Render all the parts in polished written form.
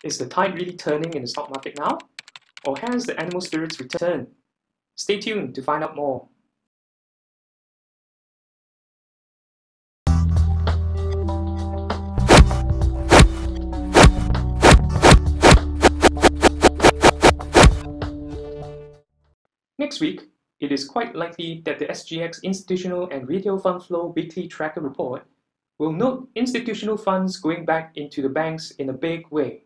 Is the tide really turning in the stock market now? Or has the animal spirits returned? Stay tuned to find out more. Next week, it is quite likely that the SGX Institutional and Retail Fund Flow Weekly Tracker Report will note institutional funds going back into the banks in a big way.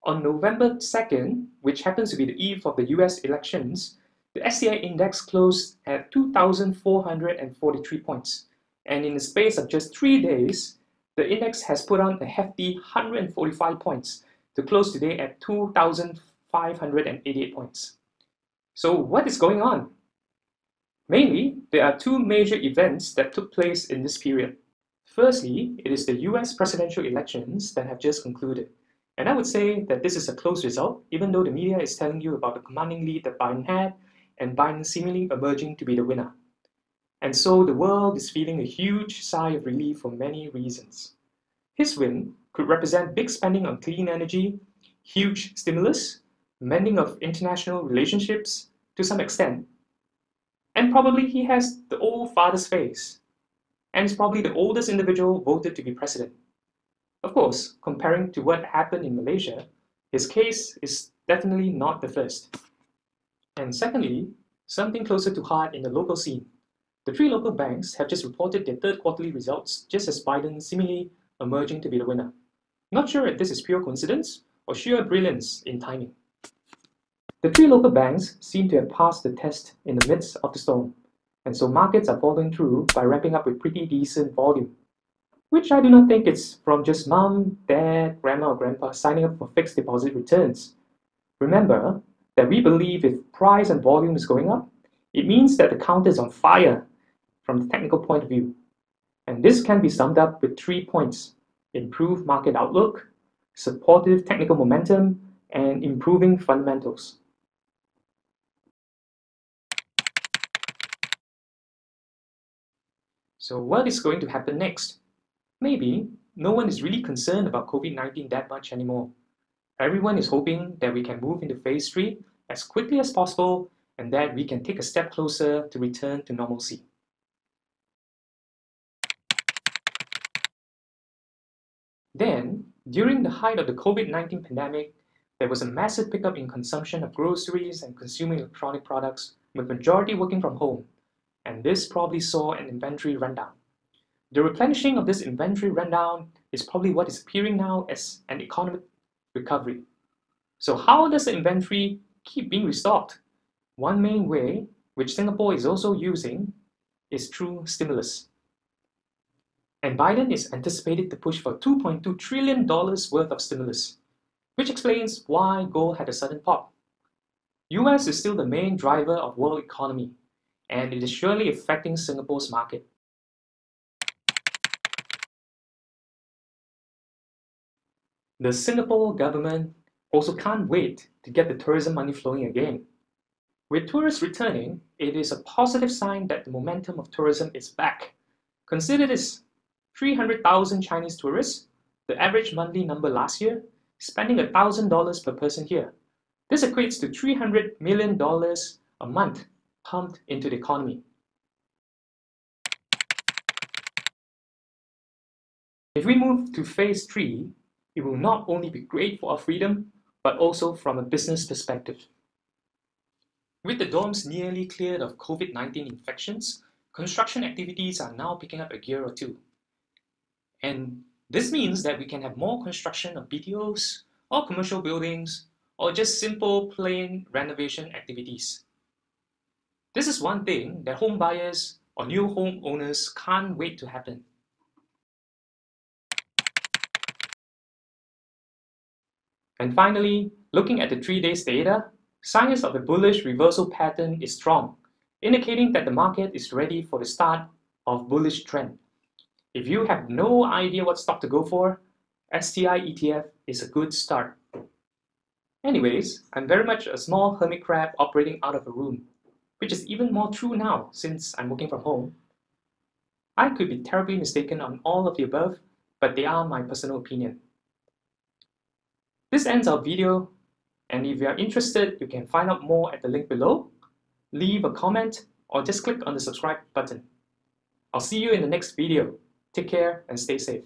On November 2nd, which happens to be the eve of the US elections, the STI index closed at 2,443 points, and in the space of just 3 days, the index has put on a hefty 145 points to close today at 2,588 points. So what is going on? Mainly, there are two major events that took place in this period. Firstly, it is the US presidential elections that have just concluded. And I would say that this is a close result, even though the media is telling you about the commanding lead that Biden had, and Biden seemingly emerging to be the winner. And so the world is feeling a huge sigh of relief for many reasons. His win could represent big spending on clean energy, huge stimulus, mending of international relationships to some extent, and probably he has the old father's face, and is probably the oldest individual voted to be president. Of course, comparing to what happened in Malaysia, his case is definitely not the first. And secondly, something closer to heart in the local scene. The three local banks have just reported their third quarterly results just as Biden seemingly emerging to be the winner. Not sure if this is pure coincidence or sheer brilliance in timing. The three local banks seem to have passed the test in the midst of the storm, and so markets are following through by ramping up with pretty decent volume, which I do not think it's from just mom, dad, grandma or grandpa signing up for fixed deposit returns. Remember that we believe if price and volume is going up, it means that the counter is on fire from the technical point of view. And this can be summed up with 3 points: improved market outlook, supportive technical momentum, and improving fundamentals. So what is going to happen next? Maybe no one is really concerned about COVID-19 that much anymore. Everyone is hoping that we can move into phase 3 as quickly as possible and that we can take a step closer to return to normalcy. Then, during the height of the COVID-19 pandemic, there was a massive pickup in consumption of groceries and consumer electronic products, with majority working from home, and this probably saw an inventory rundown. The replenishing of this inventory rundown is probably what is appearing now as an economic recovery. So how does the inventory keep being restocked? One main way, which Singapore is also using, is through stimulus. And Biden is anticipated to push for $2.2 trillion worth of stimulus, which explains why gold had a sudden pop. US is still the main driver of world economy, and it is surely affecting Singapore's market. The Singapore government also can't wait to get the tourism money flowing again. With tourists returning, it is a positive sign that the momentum of tourism is back. Consider this: 300,000 Chinese tourists, the average monthly number last year, spending $1,000 per person here. This equates to $300 million a month pumped into the economy. If we move to phase 3, it will not only be great for our freedom, but also from a business perspective. With the dorms nearly cleared of COVID-19 infections, construction activities are now picking up a gear or two. And this means that we can have more construction of BTOs, or commercial buildings, or just simple plain renovation activities. This is one thing that home buyers or new home owners can't wait to happen. And finally, looking at the 3 days data, signs of a bullish reversal pattern is strong, indicating that the market is ready for the start of bullish trend. If you have no idea what stock to go for, STI ETF is a good start. Anyways, I'm very much a small hermit crab operating out of a room, which is even more true now since I'm working from home. I could be terribly mistaken on all of the above, but they are my personal opinion. This ends our video, and if you are interested, you can find out more at the link below, leave a comment, or just click on the subscribe button. I'll see you in the next video. Take care and stay safe.